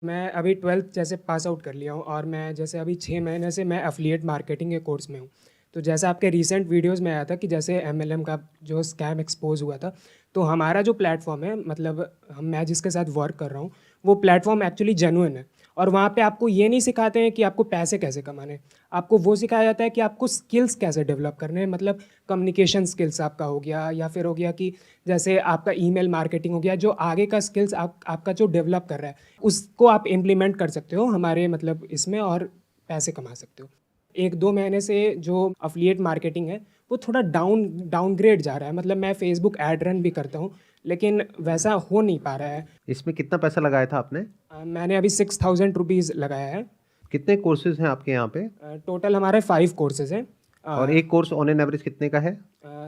मैं अभी 12th जैसे पास आउट कर लिया हूँ और मैं जैसे अभी 6 महीने से मैं एफ़िलिएट मार्केटिंग के कोर्स में हूँ। तो जैसा आपके रीसेंट वीडियोज़ में आया था कि जैसे एमएलएम का जो स्कैम एक्सपोज़ हुआ था, तो हमारा जो प्लेटफ़ॉर्म है मतलब हम मैं जिसके साथ वर्क कर रहा हूँ, वो प्लेटफ़ॉर्म एक्चुअली जेन्युइन है और वहाँ पे आपको ये नहीं सिखाते हैं कि आपको पैसे कैसे कमाने हैं। आपको वो सिखाया जाता है कि आपको स्किल्स कैसे डेवलप करने हैं, मतलब कम्युनिकेशन स्किल्स आपका हो गया या फिर हो गया कि जैसे आपका ईमेल मार्केटिंग हो गया, जो आगे का स्किल्स आपका जो डेवलप कर रहा है, उसको आप इम्प्लीमेंट कर सकते हो हमारे मतलब इसमें और पैसे कमा सकते हो। 1-2 महीने से जो एफ़िलिएट मार्केटिंग है, वो थोड़ा डाउनग्रेड जा रहा है। मतलब मैं फ़ेसबुक ऐड रन भी करता हूँ, लेकिन वैसा हो नहीं पा रहा है। इसमें कितना पैसा लगाया था आपने? मैंने अभी 6000 रुपीज़ लगाया है। कितने कोर्सेज़ हैं आपके यहाँ पे? टोटल हमारे 5 कोर्सेज़ हैं। और एक कोर्स ऑन एन एवरेज कितने का है?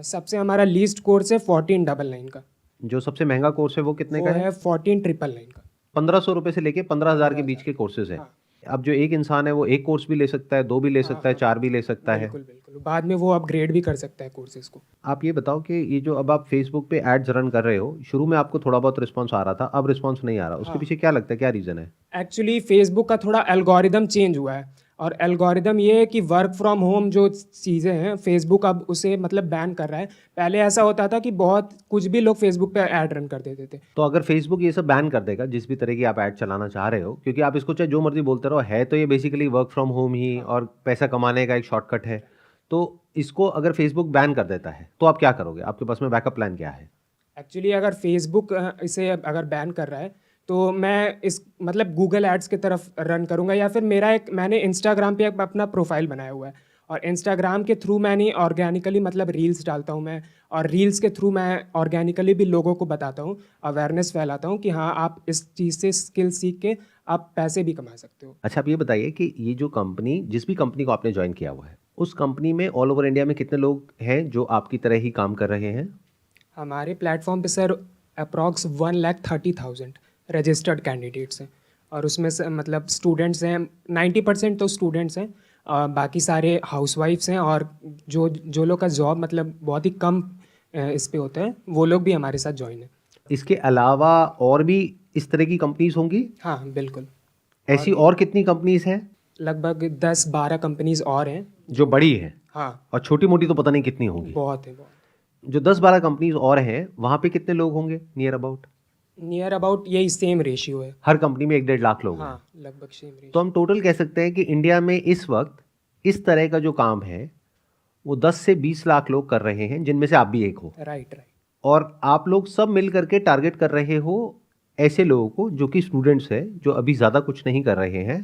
सबसे हमारा लीस्ट कोर्स है 1499 का। जो सबसे महंगा कोर्स है वो कितने वो का है? है 14999 का। 1500 रुपए से लेके 15,000 के बीच 15,000। के कोर्सेज़ हैं। हाँ। अब जो एक इंसान है वो एक कोर्स भी ले सकता है, 2 भी ले हाँ, सकता है, हाँ। 4 भी ले सकता है। बिल्कुल, बिल्कुल। बाद में वो अपग्रेड भी कर सकता है कोर्सेज़ को। आप ये बताओ कि ये जो अब आप फेसबुक पे एड्स रन कर रहे हो, शुरू में आपको थोड़ा बहुत रिस्पॉन्स आ रहा था, अब रिस्पॉन्स नहीं आ रहा। उसके हाँ। पीछे क्या लगता है, क्या रीज़न है? एक्चुअली फेसबुक का थोड़ा एल्गोरिदम चेंज हुआ है और एल्गोरिदम ये है कि वर्क फ्रॉम होम जो चीज़ें हैं फेसबुक अब उसे मतलब बैन कर रहा है। पहले ऐसा होता था कि बहुत कुछ भी लोग फेसबुक पे ऐड रन कर देते थे। तो अगर फेसबुक ये सब बैन कर देगा, जिस भी तरह की आप ऐड चलाना चाह रहे हो, क्योंकि आप इसको चाहे जो मर्जी बोलते रहो, है तो ये बेसिकली वर्क फ्रॉम होम ही हाँ। और पैसा कमाने का एक शॉर्टकट है। तो इसको अगर फेसबुक बैन कर देता है तो आप क्या करोगे? आपके पास में बैकअप प्लान क्या है? एक्चुअली अगर फेसबुक इसे अगर बैन कर रहा है तो मैं इस मतलब गूगल एड्स की तरफ रन करूँगा या फिर मैंने इंस्टाग्राम पे एक अपना प्रोफाइल बनाया हुआ है और इंस्टाग्राम के थ्रू मैंने ऑर्गेनिकली मतलब रील्स डालता हूँ मैं, और रील्स के थ्रू मैं ऑर्गेनिकली भी लोगों को बताता हूँ, अवेयरनेस फैलाता हूँ कि हाँ आप इस चीज़ से स्किल सीख के आप पैसे भी कमा सकते हो। अच्छा, आप ये बताइए कि ये जो कंपनी, जिस भी कंपनी को आपने ज्वाइन किया हुआ है, उस कंपनी में ऑल ओवर इंडिया में कितने लोग हैं जो आपकी तरह ही काम कर रहे हैं? हमारे प्लेटफॉर्म पे सर अप्रॉक्स 1,30,000 रजिस्टर्ड कैंडिडेट्स हैं और उसमें से मतलब स्टूडेंट्स हैं 90% तो स्टूडेंट्स हैं, बाकी सारे हाउसवाइफ्स हैं और जो जो लोग का जॉब मतलब बहुत ही कम इस पे होता है वो लोग भी हमारे साथ ज्वाइन है। इसके अलावा और भी इस तरह की कंपनीज होंगी? हाँ बिल्कुल। और ऐसी भी और कितनी कंपनीज हैं लगभग 10-12 कंपनीज़ और हैं। जो बड़ी हैं? हाँ। और छोटी मोटी तो पता नहीं कितनी होंगी। बहुत है बहुत। जो 10-12 कंपनीज और हैं वहाँ पे कितने लोग होंगे नियर अबाउट? नियर अबाउट यही सेम रेशियो है। हर कंपनी में 1-1.5 लाख लोग हाँ हैं। लगभग सेम तो रेशियो। हम टोटल कह सकते हैं कि इंडिया में इस वक्त इस तरह का जो काम है वो 10 से 20 लाख लोग कर रहे हैं, जिनमें से आप भी एक हो। Right right. और आप लोग सब मिल करके टारगेट कर रहे हो ऐसे लोगों को जो कि स्टूडेंट्स हैं, जो अभी ज़्यादा कुछ नहीं कर रहे हैं।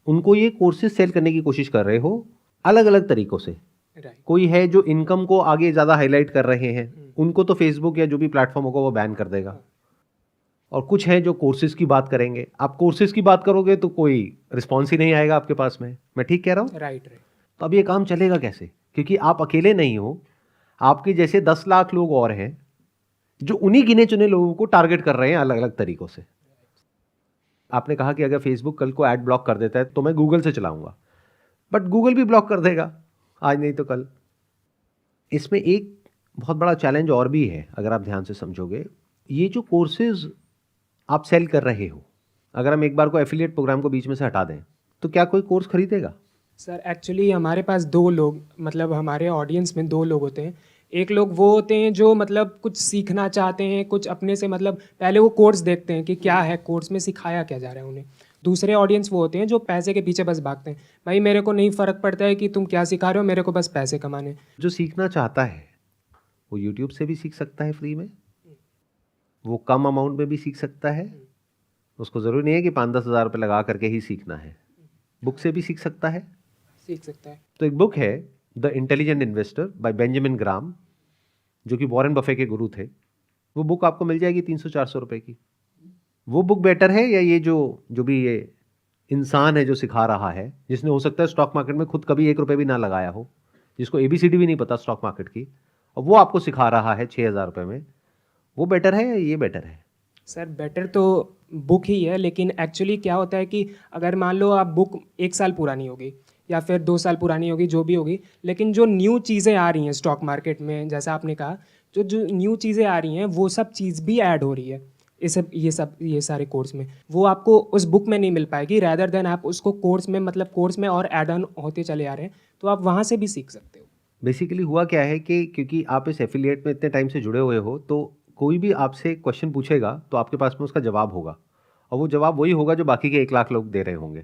उनको ये कोर्सेज सेल करने की कोशिश कर रहे हो अलग अलग तरीकों से। राइट। कोई है जो इनकम को आगे ज़्यादा हाईलाइट कर रहे हैं, उनको तो फेसबुक या जो भी प्लेटफॉर्म होगा वो बैन कर देगा। और कुछ हैं जो कोर्सेज की बात करेंगे। आप कोर्सेज की बात करोगे तो कोई रिस्पॉन्स ही नहीं आएगा आपके पास में। मैं ठीक कह रहा हूँ? Right right. तो अब ये काम चलेगा कैसे? क्योंकि आप अकेले नहीं हो, आपके जैसे 10 लाख लोग और हैं जो उन्हीं गिने चुने लोगों को टारगेट कर रहे हैं अलग अलग तरीकों से। आपने कहा कि अगर फेसबुक कल को ऐड ब्लॉक कर देता है तो मैं गूगल से चलाऊंगा, बट गूगल भी ब्लॉक कर देगा आज नहीं तो कल। इसमें एक बहुत बड़ा चैलेंज और भी है, अगर आप ध्यान से समझोगे। ये जो कोर्सेज आप सेल कर रहे हो, अगर हम एक बार को एफिलिएट प्रोग्राम को बीच में से हटा दें तो क्या कोई कोर्स खरीदेगा? सर एक्चुअली हमारे पास दो लोग मतलब हमारे ऑडियंस में दो लोग होते हैं। एक लोग वो होते हैं जो मतलब कुछ सीखना चाहते हैं, कुछ अपने से मतलब पहले वो कोर्स देखते हैं कि क्या है कोर्स में सिखाया क्या जा रहा है उन्हें। दूसरे ऑडियंस वो होते हैं जो पैसे के पीछे बस भागते हैं, भाई मेरे को नहीं फ़र्क पड़ता है कि तुम क्या सिखा रहे हो, मेरे को बस पैसे कमाने। जो सीखना चाहता है वो यूट्यूब से भी सीख सकता है फ्री में, वो कम अमाउंट में भी सीख सकता है। उसको ज़रूरी नहीं है कि 5-10 हज़ार रुपये लगा करके ही सीखना है, बुक से भी सीख सकता है। सीख सकता है। तो एक बुक है the intelligent investor by Benjamin Graham, जो कि वॉरेन बफे के गुरु थे। वो बुक आपको मिल जाएगी 300-400 रुपये की। वो बुक बेटर है या ये जो जो भी ये इंसान है जो सिखा रहा है, जिसने हो सकता है स्टॉक मार्केट में खुद कभी 1 रुपये भी ना लगाया हो, जिसको ABCD भी नहीं पता स्टॉक मार्केट की, और वो आपको सिखा रहा है 6,000 रुपये में, वो बेटर है या ये बेटर है? सर बेटर तो बुक ही है, लेकिन एक्चुअली क्या होता है कि अगर मान लो आप बुक 1 साल पुरानी होगी या फिर 2 साल पुरानी होगी जो भी होगी, लेकिन जो न्यू चीज़ें आ रही हैं स्टॉक मार्केट में जैसा आपने कहा, जो जो न्यू चीज़ें आ रही हैं वो सब चीज़ भी ऐड हो रही है ये सारे कोर्स में, वो आपको उस बुक में नहीं मिल पाएगी। रैदर देन आप उसको कोर्स में, मतलब कोर्स में और ऐड ऑन होते चले आ रहे हैं, तो आप वहाँ से भी सीख सकते हो। बेसिकली हुआ क्या है कि क्योंकि आप इस एफिलिएट में इतने टाइम से जुड़े हुए हो, तो कोई भी आपसे क्वेश्चन पूछेगा तो आपके पास में उसका जवाब होगा, और वो जवाब वही होगा जो बाकी के 1 लाख लोग दे रहे होंगे,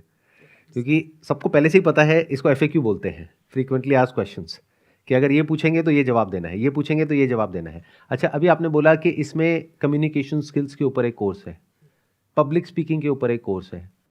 क्योंकि सबको पहले से ही पता है। इसको एफएक्यू बोलते हैं, फ्रीक्वेंटली आस्क्ड क्वेश्चंस, कि अगर ये पूछेंगे तो ये जवाब देना है, ये पूछेंगे तो ये जवाब देना है। अच्छा, अभी आपने बोला कि इसमें कम्युनिकेशन स्किल्स के ऊपर एक कोर्स है, पब्लिक स्पीकिंग के ऊपर एक कोर्स है,